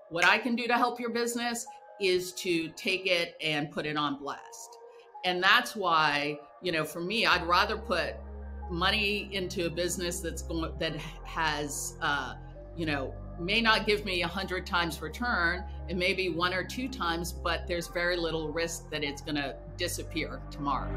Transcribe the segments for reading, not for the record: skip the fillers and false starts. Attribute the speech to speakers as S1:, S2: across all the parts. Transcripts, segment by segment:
S1: What I can do to help your business is to take it and put it on blast. And that's why, for me, I'd rather put money into a business that has, may not give me 100 times return, and maybe 1 or 2 times, but there's very little risk that it's going to disappear tomorrow.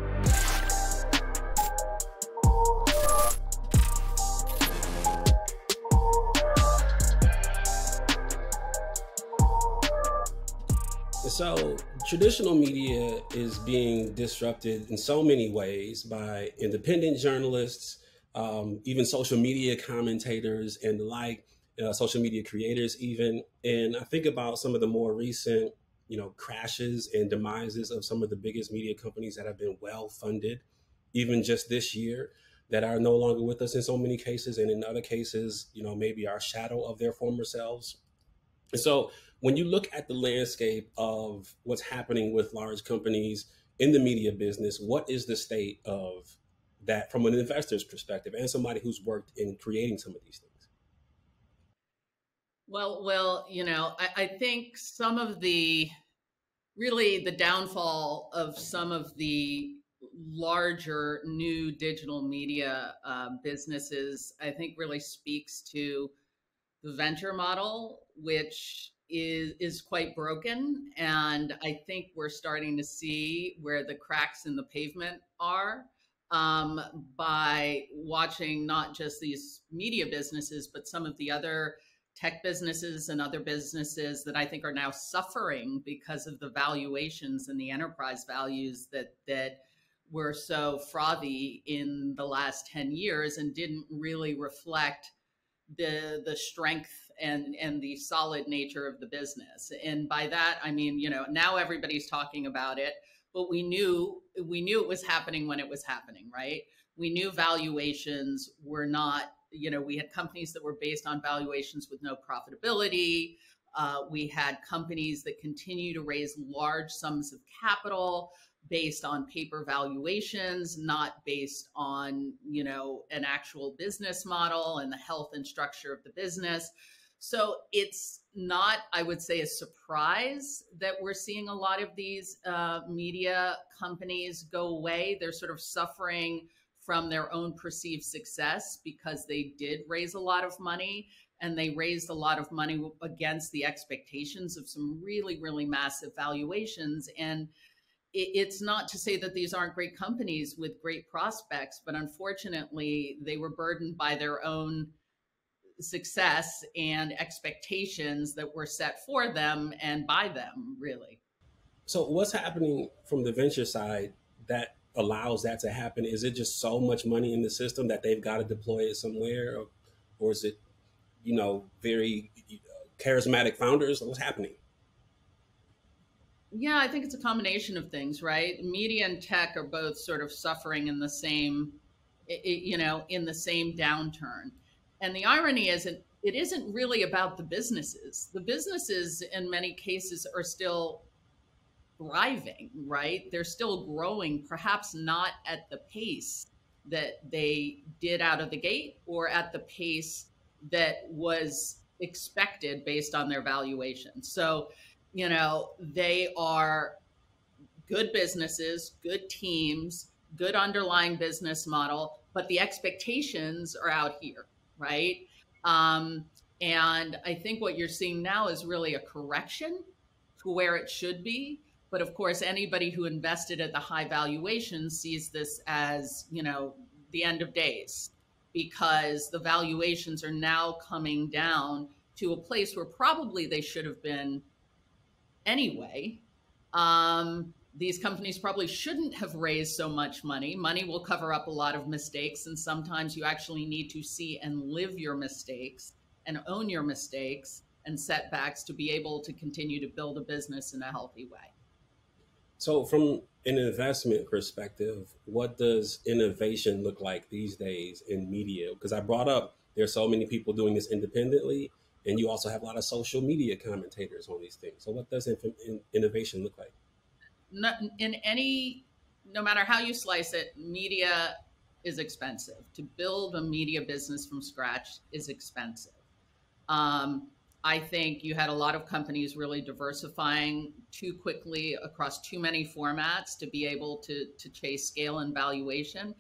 S2: So traditional media is being disrupted in so many ways by independent journalists, even social media commentators and the like, social media creators even. And I think about some of the more recent, crashes and demises of some of the biggest media companies that have been well funded, even just this year, that are no longer with us in so many cases. And in other cases, maybe are a shadow of their former selves. And so when you look at the landscape of what's happening with large companies in the media business, what is the state of that from an investor's perspective and somebody who's worked in creating some of these things?
S1: Well, I think some of the downfall of some of the larger new digital media businesses, I think really speaks to the venture model, which is quite broken. And I think we're starting to see where the cracks in the pavement are by watching not just these media businesses, but some of the other tech businesses and other businesses that I think are now suffering because of the valuations and the enterprise values that were so frothy in the last 10 years and didn't really reflect the strength and the solid nature of the business. And by that, I mean, now everybody's talking about it, but we knew it was happening when it was happening, right? We knew valuations were not, we had companies that were based on valuations with no profitability. We had companies that continue to raise large sums of capital based on paper valuations, not based on, an actual business model and the health and structure of the business. So it's not, I would say, a surprise that we're seeing a lot of these media companies go away. They're sort of suffering from their own perceived success because they did raise a lot of money, and they raised a lot of money against the expectations of some really, really massive valuations. And it's not to say that these aren't great companies with great prospects, but unfortunately, they were burdened by their own success and expectations that were set for them and by them, really.
S2: So what's happening from the venture side that allows that to happen? Is it just so much money in the system that they've got to deploy it somewhere? Or is it, very charismatic founders? What's happening?
S1: Yeah, I think it's a combination of things, right? Media and tech are both sort of suffering in the same, in the same downturn. And the irony is, it isn't really about the businesses. The businesses, in many cases, are still thriving, right? They're still growing, perhaps not at the pace that they did out of the gate or at the pace that was expected based on their valuation. So, they are good businesses, good teams, good underlying business model, but the expectations are out here, right? And I think what you're seeing now is really a correction to where it should be. But of course, anybody who invested at the high valuation sees this as, the end of days, because the valuations are now coming down to a place where probably they should have been anyway. These companies probably shouldn't have raised so much money. Money will cover up a lot of mistakes, and sometimes you actually need to see and live your mistakes and own your mistakes and setbacks to be able to continue to build a business in a healthy way.
S2: So from an investment perspective, what does innovation look like these days in media? Because I brought up there's so many people doing this independently, and you also have a lot of social media commentators on these things. So what does innovation look like?
S1: No matter how you slice it, media is expensive. To build a media business from scratch is expensive. I I think you had a lot of companies really diversifying too quickly across too many formats to be able to chase scale and valuation.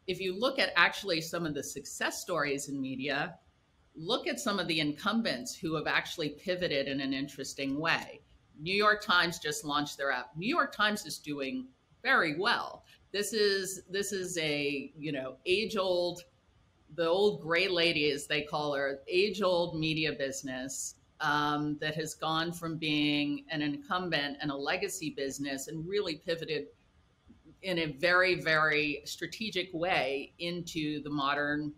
S1: If you look at actually some of the success stories in media, look at some of the incumbents who have actually pivoted in an interesting way. New York Times just launched their app. New York Times is doing very well. This is a, age old, the old gray lady, as they call her, age old media business that has gone from being an incumbent and a legacy business and really pivoted in a very, very strategic way into the modern,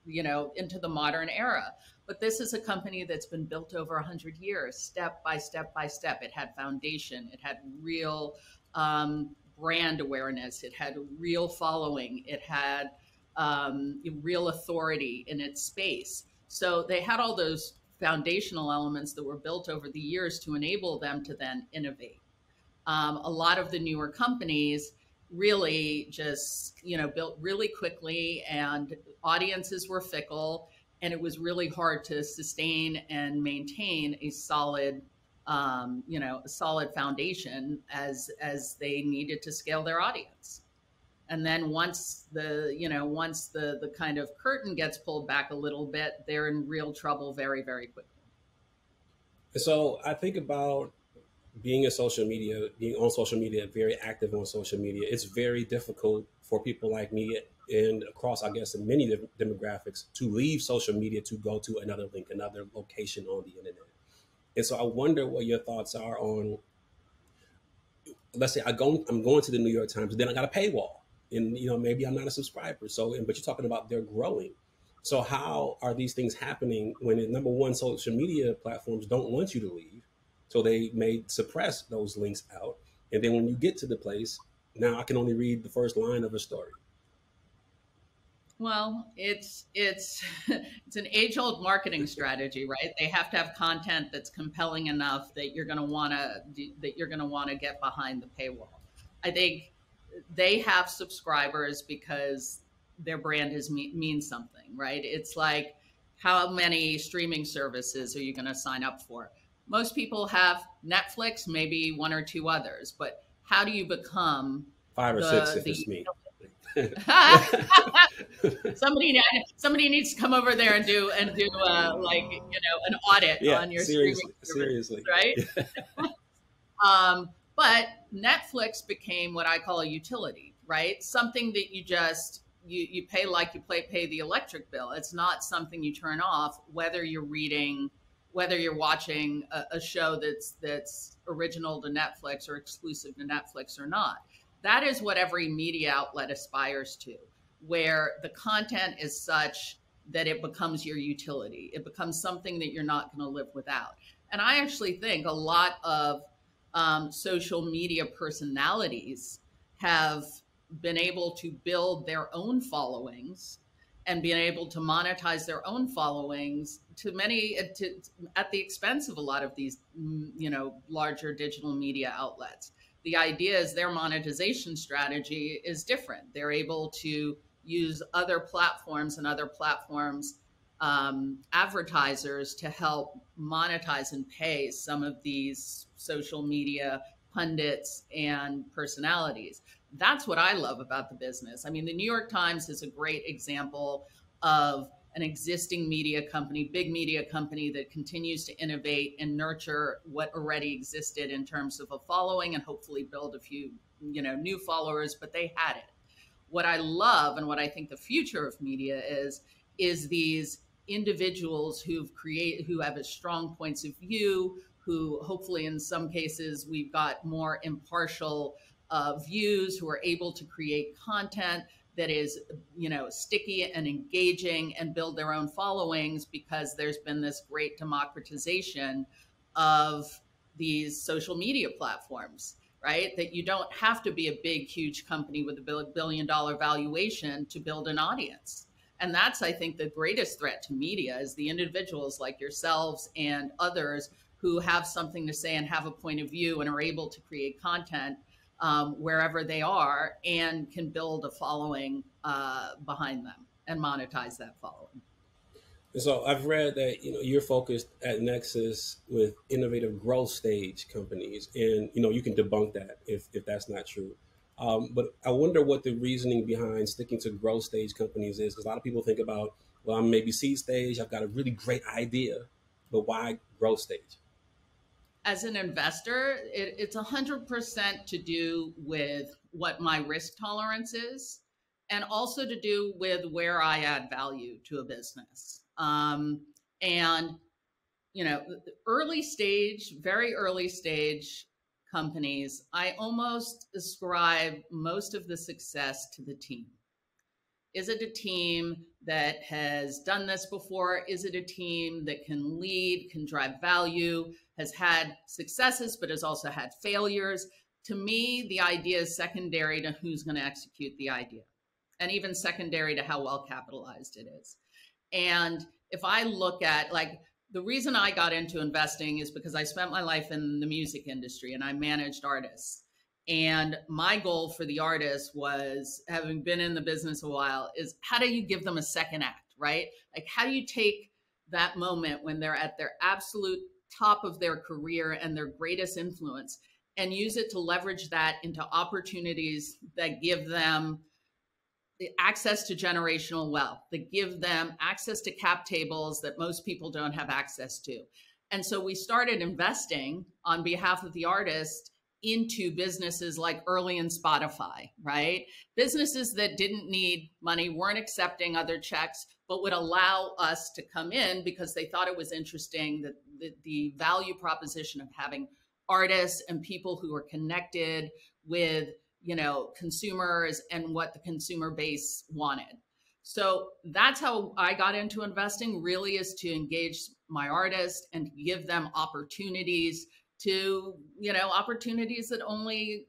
S1: into the modern era. But this is a company that's been built over 100 years, step by step by step. It had foundation, it had real brand awareness, it had real following, it had real authority in its space. So they had all those foundational elements that were built over the years to enable them to then innovate. A lot of the newer companies really just, built really quickly, and audiences were fickle, and it was really hard to sustain and maintain a solid, a solid foundation as they needed to scale their audience. And then once the kind of curtain gets pulled back a little bit, they're in real trouble very, very quickly.
S2: So I think about being on social media, very active on social media. It's very difficult for people like me and across, I guess, in many demographics to leave social media to go to another link, another location on the internet. And so I wonder what your thoughts are on, let's say I'm going to the New York Times, then I got a paywall, and maybe I'm not a subscriber. So, but you're talking about they're growing. So how are these things happening when, number one, social media platforms don't want you to leave? So they may suppress those links out. And then when you get to the place, now I can only read the first line of a story.
S1: Well, it's it's an age-old marketing strategy, right? They have to have content that's compelling enough that you're going to want to get behind the paywall. I think they have subscribers because their brand means something, right? It's like, how many streaming services are you going to sign up for? Most people have Netflix, maybe one or two others, but how do you become
S2: 5 or 6 if it's me?
S1: somebody needs to come over there and do like an audit on your
S2: seriously,
S1: streaming
S2: seriously,
S1: right? But Netflix became what I call a utility, right? Something that you pay like you pay the electric bill. It's not something you turn off, whether you're watching a show that's original to Netflix or exclusive to Netflix or not. That is what every media outlet aspires to, where the content is such that it becomes your utility. It becomes something that you're not going to live without. And I actually think a lot of social media personalities have been able to build their own followings and being able to monetize their own followings at the expense of a lot of these, larger digital media outlets. The idea is their monetization strategy is different. They're able to use other platforms advertisers to help monetize and pay some of these social media pundits and personalities. That's what I love about the business. I mean, the New York Times is a great example of an existing big media company that continues to innovate and nurture what already existed in terms of a following and hopefully build a few, new followers, but they had it. What I love and what I think the future of media is these individuals who have a strong points of view, who hopefully in some cases we've got more impartial views, who are able to create content that is, sticky and engaging and build their own followings, because there's been this great democratization of these social media platforms, right? That you don't have to be a big, huge company with a billion-dollar valuation to build an audience. And that's, I think, the greatest threat to media is the individuals like yourselves and others who have something to say and have a point of view and are able to create content wherever they are and can build a following behind them and monetize that following.
S2: And so I've read that you're focused at Nexus with innovative growth stage companies, and you can debunk that if that's not true. But I wonder what the reasoning behind sticking to growth stage companies is, because a lot of people think about, well, I'm maybe seed stage, I've got a really great idea, but why growth stage?
S1: As an investor, it's 100% to do with what my risk tolerance is, and also to do with where I add value to a business. And early stage, very early stage companies, I almost ascribe most of the success to the team. Is it a team that has done this before? Is it a team that can lead, can drive value, has had successes, but has also had failures? To me, the idea is secondary to who's going to execute the idea, and even secondary to how well capitalized it is. And if I look at, like, the reason I got into investing is because I spent my life in the music industry and I managed artists. And my goal for the artist was, having been in the business a while, is how do you give them a second act, right? Like, how do you take that moment when they're at their absolute top of their career and their greatest influence and use it to leverage that into opportunities that give them the access to generational wealth, that give them access to cap tables that most people don't have access to. And so we started investing on behalf of the artist into businesses like early in Spotify, right? Businesses that didn't need money, weren't accepting other checks, but would allow us to come in because they thought it was interesting, that the value proposition of having artists and people who are connected with, consumers and what the consumer base wanted. So that's how I got into investing, really, is to engage my artists and give them opportunities opportunities that only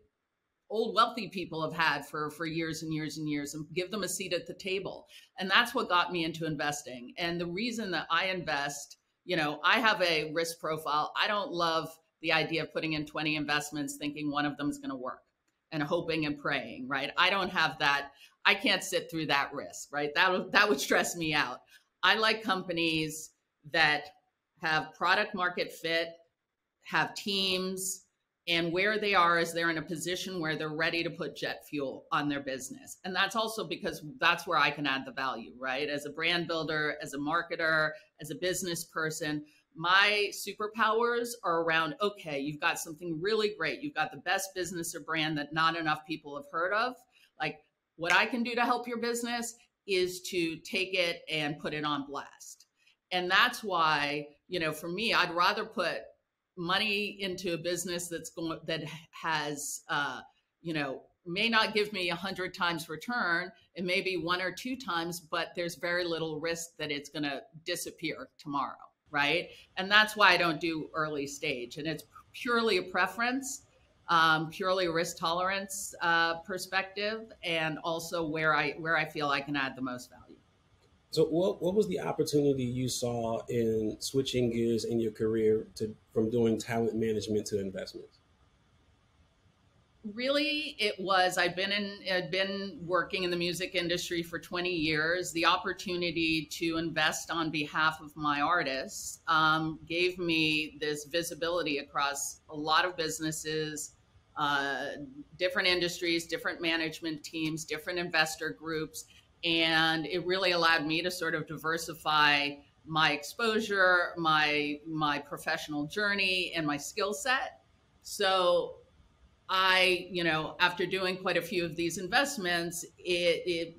S1: old wealthy people have had for years and years and years, and give them a seat at the table. And that's what got me into investing. And the reason that I invest, I have a risk profile. I don't love the idea of putting in 20 investments thinking one of them is going to work and hoping and praying, right? I don't have that. I can't sit through that risk, right? That would stress me out. I like companies that have product market fit, have teams, and where they are is they're in a position where they're ready to put jet fuel on their business. And that's also because that's where I can add the value, right? As a brand builder, as a marketer, as a business person, my superpowers are around, okay, you've got something really great. You've got the best business or brand that not enough people have heard of. Like, what I can do to help your business is to take it and put it on blast. And that's why, for me, I'd rather put money into a business that has, may not give me 100 times return, and maybe 1 or 2 times, but there's very little risk that it's going to disappear tomorrow, right? And that's why I don't do early stage. And it's purely a preference, purely a risk tolerance perspective, and also where I feel I can add the most value.
S2: So what was the opportunity you saw in switching gears in your career from doing talent management to investments?
S1: Really, it was, I'd been working in the music industry for 20 years. The opportunity to invest on behalf of my artists gave me this visibility across a lot of businesses, different industries, different management teams, different investor groups. And it really allowed me to sort of diversify my exposure, my professional journey, and my skill set. So I, after doing quite a few of these investments, it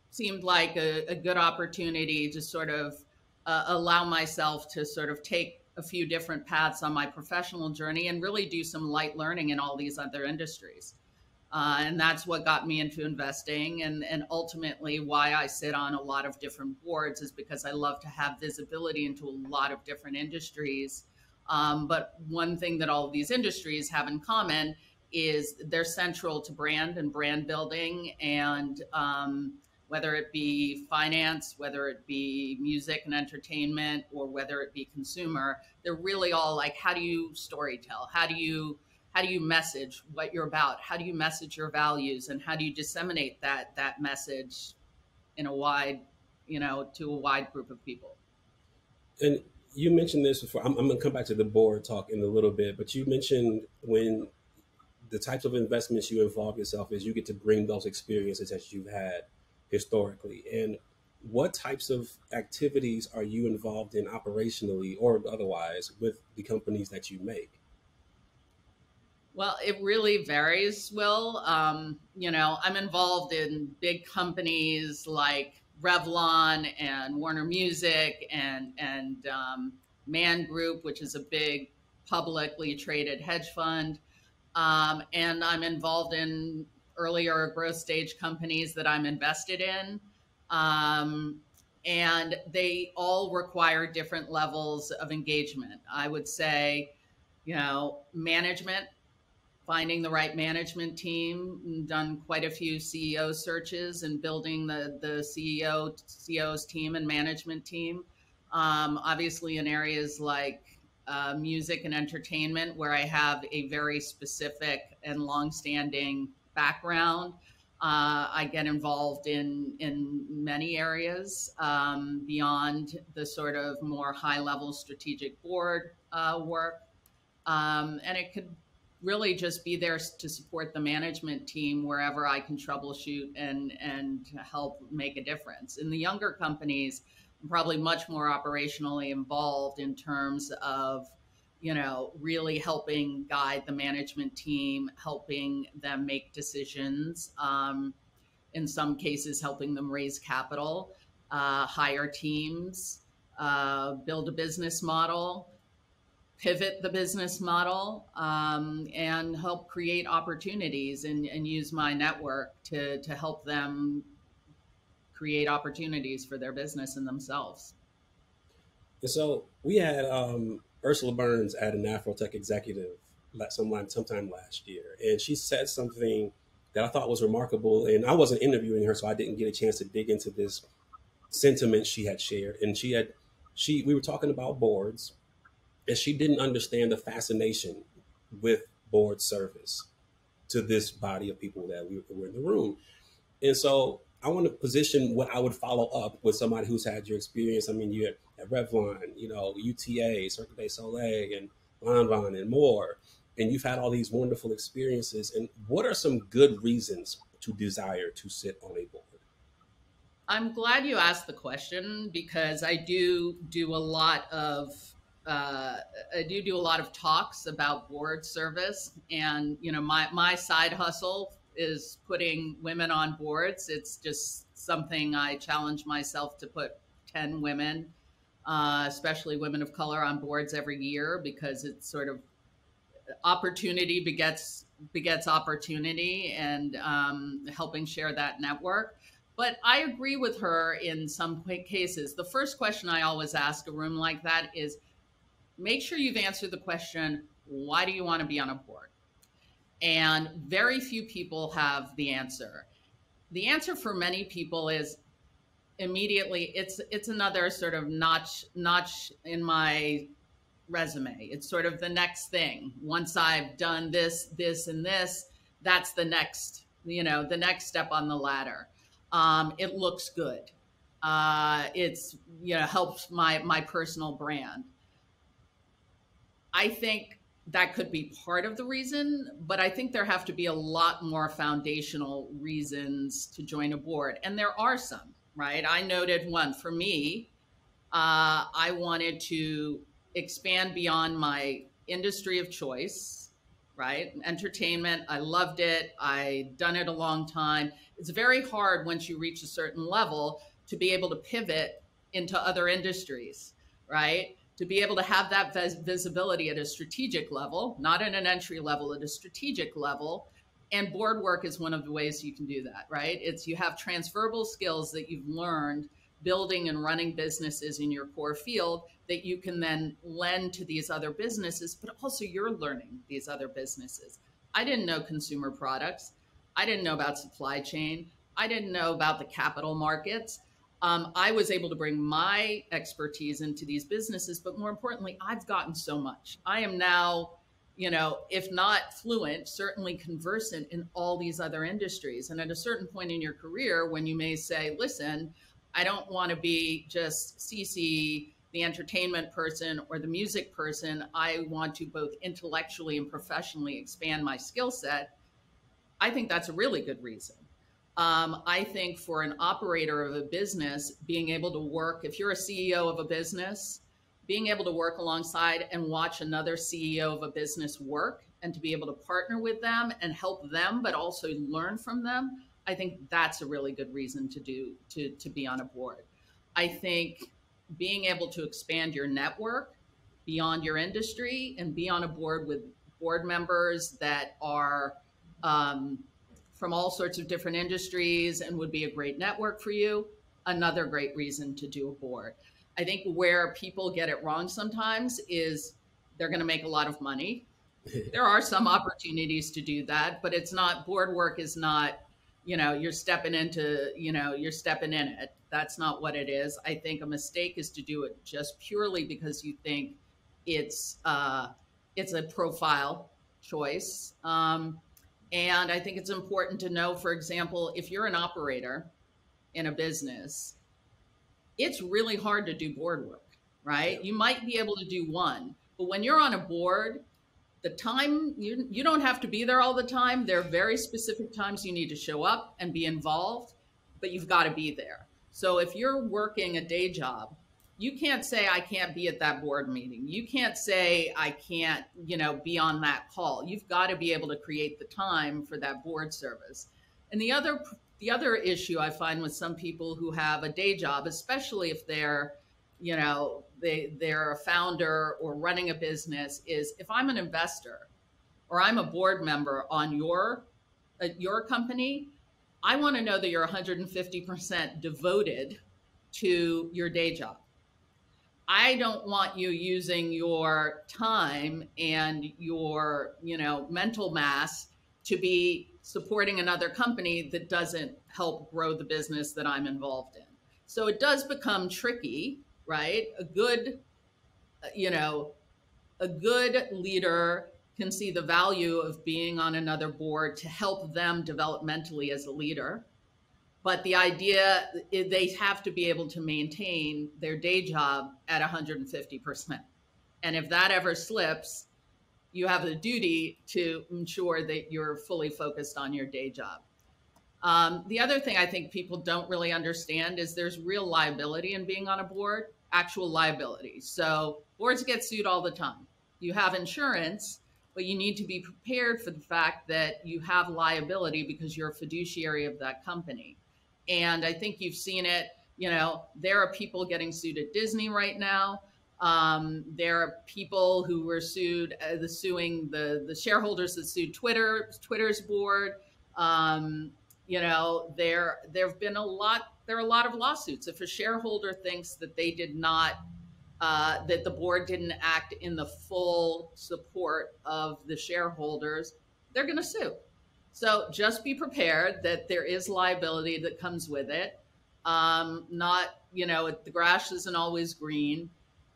S1: seemed like a good opportunity to sort of allow myself to sort of take a few different paths on my professional journey and really do some light learning in all these other industries. And that's what got me into investing, and ultimately why I sit on a lot of different boards, is because I love to have visibility into a lot of different industries. But one thing that all of these industries have in common is they're central to brand and brand building, and whether it be finance, whether it be music and entertainment, or whether it be consumer, they're really all like, how do you storytell? How do you message what you're about? How do you message your values? And how do you disseminate that message in a wide, to a wide group of people?
S2: And you mentioned this before. I'm going to come back to the board talk in a little bit, but you mentioned when the types of investments you involve yourself is you get to bring those experiences that you've had historically. And what types of activities are you involved in operationally or otherwise with the companies that you make?
S1: Well, it really varies, Will. I'm involved in big companies like Revlon and Warner Music and Man Group, which is a big publicly traded hedge fund. And I'm involved in earlier growth stage companies that I'm invested in. Um, and they all require different levels of engagement. I would say, management, finding the right management team, done quite a few CEO searches and building the CEO's team and management team. Obviously, in areas like music and entertainment, where I have a very specific and longstanding background, I get involved in many areas beyond the sort of more high level strategic board work. And it could really just be there to support the management team wherever I can troubleshoot and help make a difference. In the younger companies, I'm probably much more operationally involved in terms of, really helping guide the management team, helping them make decisions, in some cases, helping them raise capital, hire teams, build a business model, pivot the business model, and help create opportunities and use my network to help them create opportunities for their business and themselves.
S2: And so we had Ursula Burns at an AfroTech executive sometime last year, and she said something that I thought was remarkable. And I wasn't interviewing her, so I didn't get a chance to dig into this sentiment she had shared. And we were talking about boards, and she didn't understand the fascination with board service to this body of people that were in the room. And so I want to position what I would follow up with somebody who's had your experience. I mean, you at Revlon, UTA, Cirque du Soleil, and Lanvin, and more. And you've had all these wonderful experiences. And what are some good reasons to desire to sit on a board?
S1: I'm glad you asked the question because I do a lot of talks about board service, and my side hustle is putting women on boards. It's just something I challenge myself to put 10 women, especially women of color, on boards every year, because it's sort of opportunity begets opportunity, and helping share that network. But I agree with her in some cases. The first question I always ask a room like that is, make sure you've answered the question, why do you want to be on a board? And very few people have the answer. The answer for many people is immediately, it's another sort of notch in my resume. It's sort of the next thing. Once I've done this, and this, that's the next step on the ladder. It looks good. It's helps my personal brand. I think that could be part of the reason, but I think there have to be a lot more foundational reasons to join a board. And there are some, right? I noted one. For me, I wanted to expand beyond my industry of choice, right? Entertainment, I loved it. I'd done it a long time. It's very hard once you reach a certain level to be able to pivot into other industries, right? To be able to have that visibility at a strategic level, not at an entry level, at a strategic level. And board work is one of the ways you can do that, right? You have transferable skills that you've learned building and running businesses in your core field that you can then lend to these other businesses, but also you're learning these other businesses. I didn't know consumer products. I didn't know about supply chain. I didn't know about the capital markets. I was able to bring my expertise into these businesses, but more importantly, I've gotten so much. I am now, if not fluent, certainly conversant in all these other industries. And at a certain point in your career, when you may say, listen, I don't want to be just Ceci, the entertainment person or the music person, I want to both intellectually and professionally expand my skill set, I think that's a really good reason. I think for an operator of a business, being able to work, if you're a CEO of a business, being able to work alongside and watch another CEO of a business work and to be able to partner with them and help them, but also learn from them, I think that's a really good reason to be on a board. I think being able to expand your network beyond your industry and be on a board with board members that are from all sorts of different industries and would be a great network for you, another great reason to do a board. I think where people get it wrong sometimes is they're going to make a lot of money. There are some opportunities to do that, but it's not, board work is not, you're stepping into, you're stepping in it. That's not what it is. I think a mistake is to do it just purely because you think it's a profile choice. And I think it's important to know, for example, if you're an operator in a business, it's really hard to do board work, right? You might be able to do one, but when you're on a board, the time, you don't have to be there all the time. There are very specific times you need to show up and be involved, but you've got to be there. So if you're working a day job, you can't say, I can't be at that board meeting. You can't say, I can't, be on that call. You've got to be able to create the time for that board service. And the other issue I find with some people who have a day job, especially if they're, they're a founder or running a business, is if I'm an investor or I'm a board member on your company, I want to know that you're 150% devoted to your day job. I don't want you using your time and your, mental mass to be supporting another company that doesn't help grow the business that I'm involved in. So it does become tricky, right? A good leader can see the value of being on another board to help them developmentally as a leader. But the idea is they have to be able to maintain their day job at 150%. And if that ever slips, you have the duty to ensure that you're fully focused on your day job. The other thing I think people don't really understand is there's real liability in being on a board, actual liability. So boards get sued all the time. You have insurance, but you need to be prepared for the fact that you have liability because you're a fiduciary of that company. And I think you've seen it, there are people getting sued at Disney right now. There are people who were suing the shareholders that sued Twitter's board. There are a lot of lawsuits. If a shareholder thinks that they did not, that the board didn't act in the full support of the shareholders, they're going to sue. So just be prepared that there is liability that comes with it. The grass isn't always green.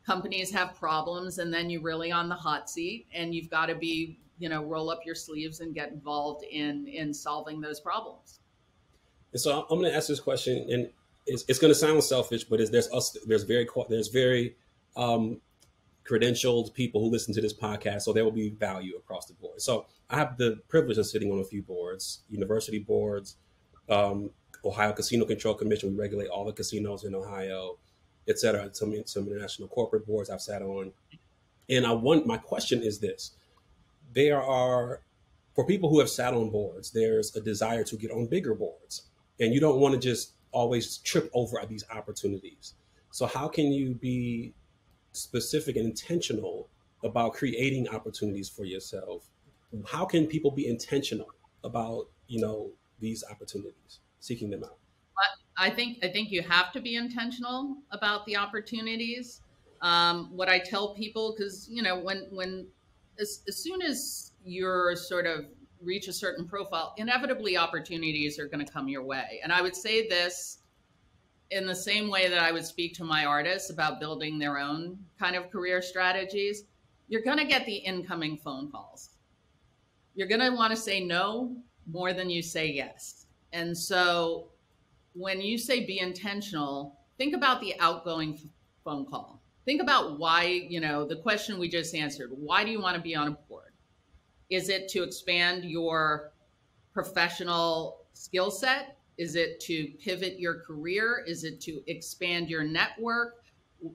S1: Companies have problems, and then you're really on the hot seat, and you've got to be, roll up your sleeves and get involved in solving those problems.
S2: And so I'm going to ask this question, and it's going to sound selfish, but there's very credentialed people who listen to this podcast, so there will be value across the board. So I have the privilege of sitting on a few boards, university boards, Ohio Casino Control Commission. We regulate all the casinos in Ohio, et cetera. Some international corporate boards I've sat on. And my question is this: for people who have sat on boards, there's a desire to get on bigger boards, and you don't want to just always trip over these opportunities. So how can you be specific and intentional about creating opportunities for yourself? How can people be intentional about, these opportunities, seeking them out?
S1: I think you have to be intentional about the opportunities. What I tell people, because, as soon as you're sort of reach a certain profile, inevitably opportunities are going to come your way. And I would say this in the same way that I would speak to my artists about building their own kind of career strategies. You're going to get the incoming phone calls. You're going to want to say no more than you say yes. And so when you say be intentional, think about the outgoing phone call. think about why, the question we just answered. Why do you want to be on a board? Is it to expand your professional skill set? Is it to pivot your career? Is it to expand your network?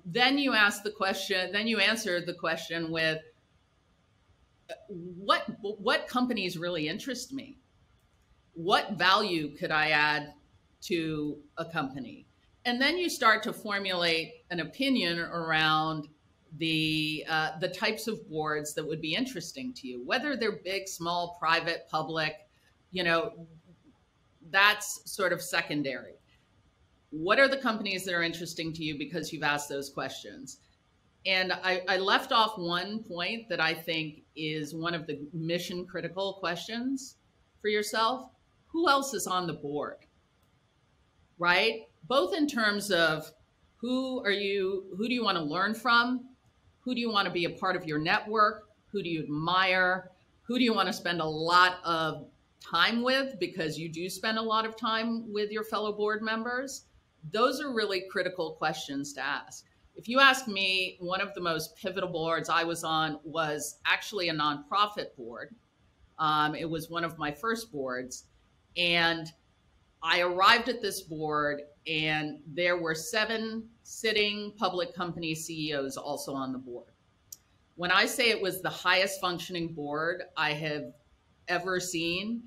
S1: Then you ask the question, then you answer the question with what companies really interest me? What value could I add to a company? And then you start to formulate an opinion around the types of boards that would be interesting to you, whether they're big, small, private, public, that's sort of secondary. What are the companies that are interesting to you because you've asked those questions? And I left off one point that I think is one of the mission critical questions for yourself. Who else is on the board? Right? Both in terms of who do you want to learn from? Who do you want to be a part of your network? Who do you admire? Who do you want to spend a lot of time with, because you do spend a lot of time with your fellow board members? Those are really critical questions to ask. If you ask me, one of the most pivotal boards I was on was actually a nonprofit board. It was one of my first boards. And I arrived at this board and there were 7 sitting public company CEOs also on the board. When I say it was the highest functioning board I have ever seen,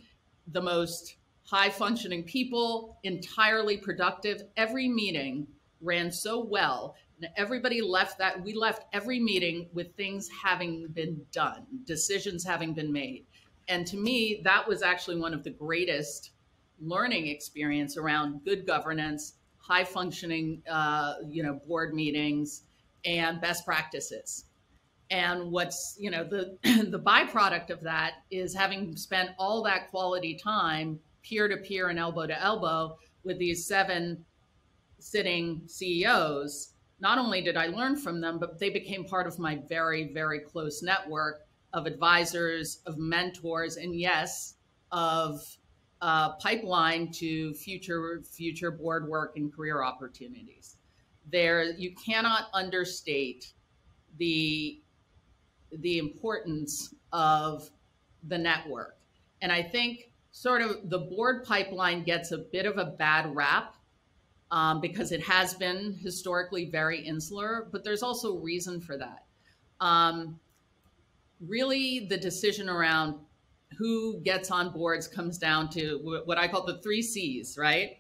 S1: the most high functioning people, entirely productive, every meeting ran so well. Everybody left we left every meeting with things having been done, decisions having been made. And to me, that was actually one of the greatest learning experience around good governance, high functioning, board meetings, and best practices. And what's, the byproduct of that is having spent all that quality time peer to peer and elbow to elbow with these 7 sitting CEOs. Not only did I learn from them, but they became part of my very, very close network of advisors, of mentors, and yes, of pipeline to future board work and career opportunities. You cannot understate the importance of the network. And I think sort of the board pipeline gets a bit of a bad rap because it has been historically very insular, but there's also reason for that. Really, the decision around who gets on boards comes down to what I call the 3 C's, right?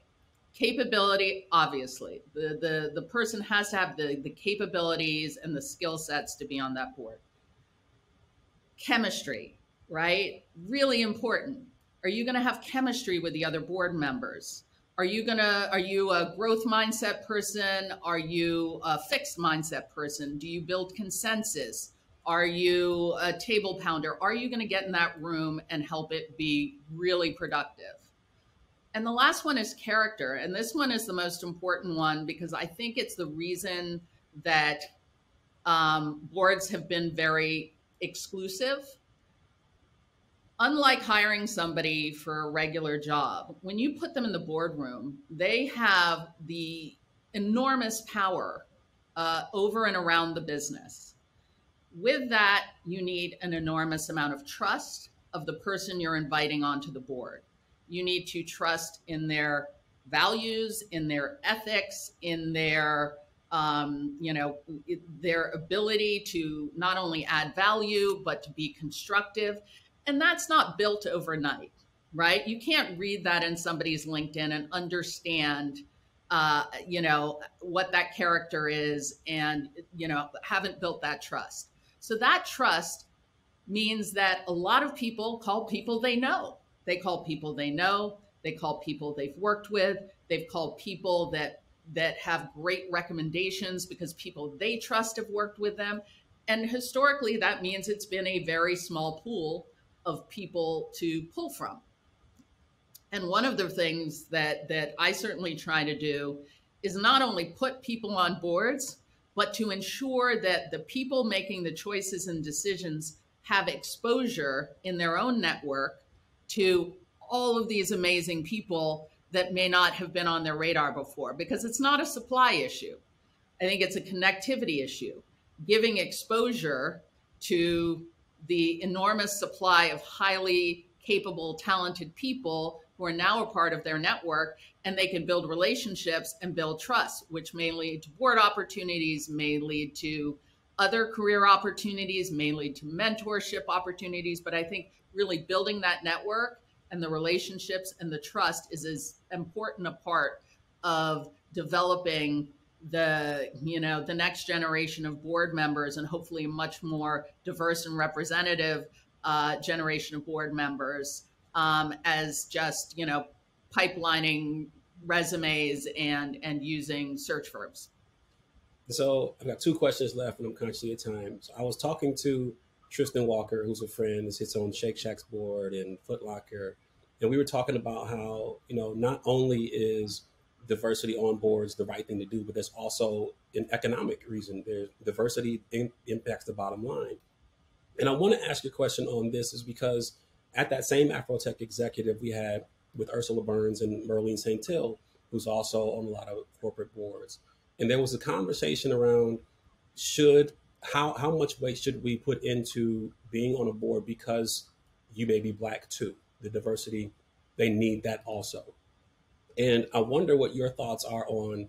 S1: Capability, obviously. The person has to have the capabilities and the skill sets to be on that board. Chemistry, right? Really important. Are you going to have chemistry with the other board members? Are you a growth mindset person? Are you a fixed mindset person? Do you build consensus? Are you a table pounder? Are you going to get in that room and help it be really productive? And the last one is character. And this one is the most important one because I think it's the reason that boards have been very exclusive. Unlike hiring somebody for a regular job, when you put them in the boardroom, they have the enormous power over and around the business. With that, you need an enormous amount of trust of the person you're inviting onto the board. You need to trust in their values, in their ethics, in their their ability to not only add value, but to be constructive. And that's not built overnight, right? You can't read that in somebody's LinkedIn and understand, what that character is and, haven't built that trust. So that trust means that a lot of people call people they know. They call people they know. They call people they've worked with. They've called people that have great recommendations because people they trust have worked with them. And historically, that means it's been a very small pool of people to pull from. And one of the things that I certainly try to do is not only put people on boards, but to ensure that the people making the choices and decisions have exposure in their own network to all of these amazing people that may not have been on their radar before, because it's not a supply issue. I think it's a connectivity issue, giving exposure to the enormous supply of highly capable, talented people who are now a part of their network, and they can build relationships and build trust, which may lead to board opportunities, may lead to other career opportunities, may lead to mentorship opportunities. But I think really building that network and the relationships and the trust is as important a part of developing the next generation of board members, and hopefully a much more diverse and representative generation of board members, as just pipelining resumes and using search firms.
S2: So I've got two questions left, and I'm conscious of your time. So I was talking to Tristan Walker, who's a friend, who sits on Shake Shack's board and Foot Locker, and we were talking about how not only is diversity on boards the right thing to do, but there's also an economic reason. There's diversity impacts the bottom line. And I want to ask you a question on this is because at that same AfroTech executive we had with Ursula Burns and Merlene St. Till, who's also on a lot of corporate boards. And there was a conversation around how much weight should we put into being on a board because you may be Black too. The diversity, they need that also. And I wonder what your thoughts are on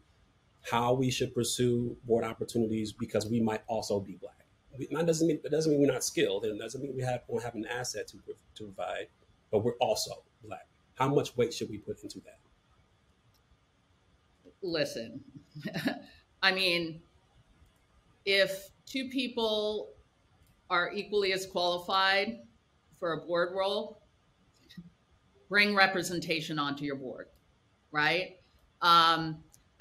S2: how we should pursue board opportunities because we might also be Black. It doesn't mean we're not skilled, and it doesn't mean we won't have an asset to provide, but we're also Black. How much weight should we put into that?
S1: Listen, I mean, if two people are equally as qualified for a board role, bring representation onto your board, right?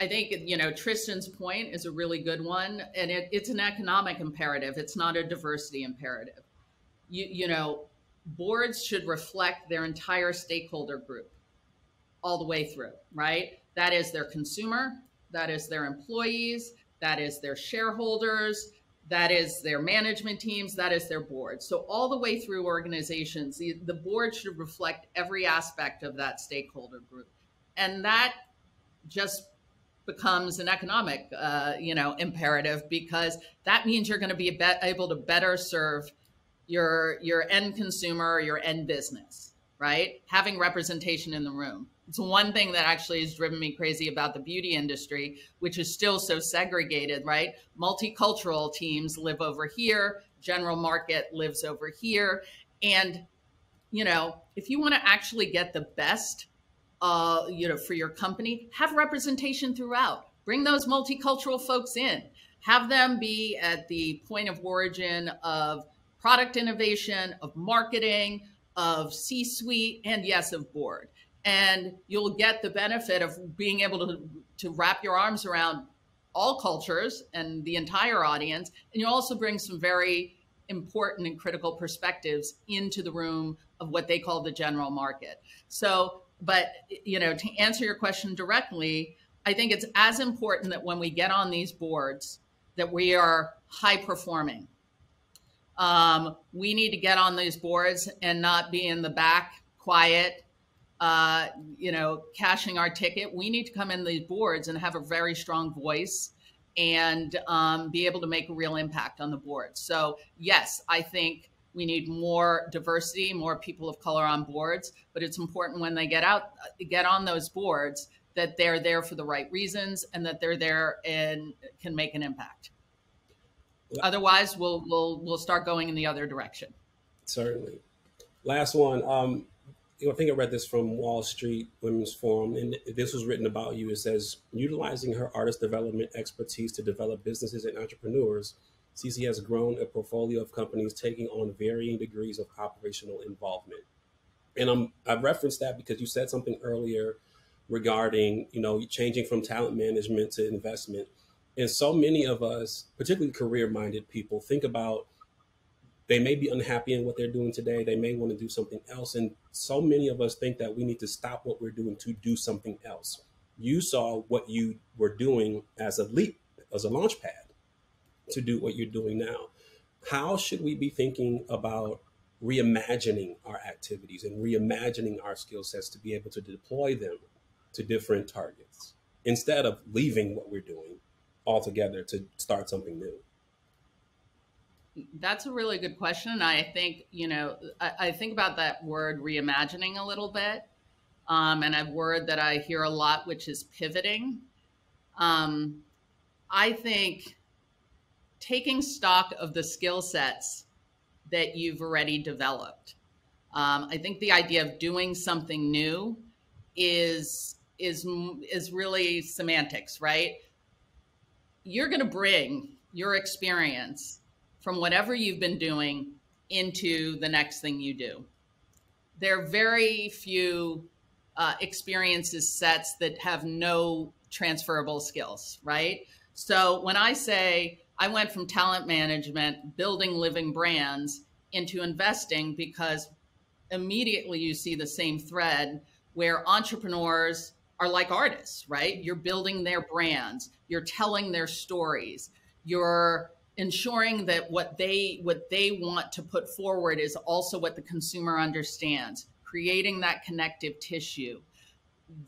S1: I think, Tristan's point is a really good one, and it's an economic imperative. It's not a diversity imperative. Boards should reflect their entire stakeholder group all the way through, right? That is their consumer, that is their employees, that is their shareholders, that is their management teams, that is their board. So all the way through organizations, the board should reflect every aspect of that stakeholder group. And that just becomes an economic, imperative, because that means you're going to be able to better serve your end consumer, your end business, right? Having representation in the room. It's one thing that actually has driven me crazy about the beauty industry, which is still so segregated, right? Multicultural teams live over here, general market lives over here. And, if you want to actually get the best for your company, have representation throughout. Bring those multicultural folks in. Have them be at the point of origin of product innovation, of marketing, of C-suite, and yes, of board. And you'll get the benefit of being able to wrap your arms around all cultures and the entire audience. And you'll also bring some very important and critical perspectives into the room of what they call the general market. So, but, to answer your question directly, I think it's as important that when we get on these boards that we are high performing. We need to get on these boards and not be in the back, quiet, cashing our ticket. We need to come in these boards and have a very strong voice and be able to make a real impact on the board. So yes, I think we need more diversity, more people of color on boards, but it's important when they get on those boards that they're there for the right reasons and that they're there and can make an impact. Otherwise, we'll start going in the other direction.
S2: Certainly. Last one. I think I read this from Wall Street Women's Forum, and this was written about you. It says, utilizing her artist development expertise to develop businesses and entrepreneurs, Ceci has grown a portfolio of companies taking on varying degrees of operational involvement. And I referenced that because you said something earlier regarding, changing from talent management to investment. And so many of us, particularly career-minded people, think about they may be unhappy in what they're doing today. They may want to do something else. And so many of us think that we need to stop what we're doing to do something else. You saw what you were doing as a leap, as a launch pad to do what you're doing now. How should we be thinking about reimagining our activities and reimagining our skill sets to be able to deploy them to different targets instead of leaving what we're doing altogether to start something new?
S1: That's a really good question. And I think, I think about that word reimagining a little bit. And a word that I hear a lot, which is pivoting. I think taking stock of the skill sets that you've already developed. I think the idea of doing something new is really semantics, right? You're going to bring your experience from whatever you've been doing into the next thing you do. There are very few experiences sets that have no transferable skills, right? So when I say I went from talent management, building living brands, into investing, because immediately you see the same thread where entrepreneurs are like artists, right? You're building their brands, you're telling their stories, you're ensuring that what they want to put forward is also what the consumer understands, creating that connective tissue.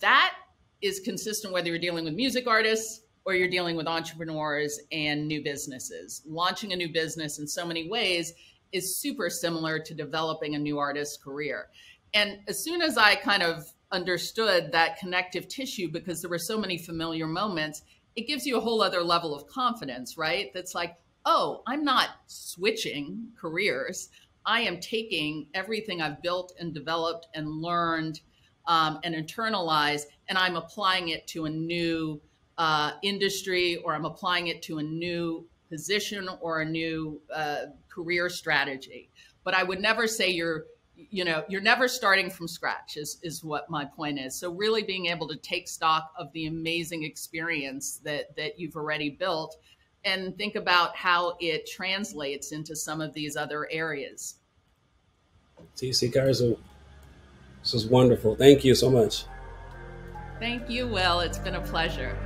S1: That is consistent whether you're dealing with music artists or you're dealing with entrepreneurs and new businesses. Launching a new business in so many ways is super similar to developing a new artist's career. And as soon as I kind of understood that connective tissue, because there were so many familiar moments, it gives you a whole other level of confidence, right? That's like, oh, I'm not switching careers. I am taking everything I've built and developed and learned and internalized, and I'm applying it to a new industry, or I'm applying it to a new position or a new career strategy. But I would never say you're never starting from scratch is what my point is. So really being able to take stock of the amazing experience that you've already built and think about how it translates into some of these other areas.
S2: Ceci Kurzman, this was wonderful. Thank you so much.
S1: Thank you, Will. It's been a pleasure.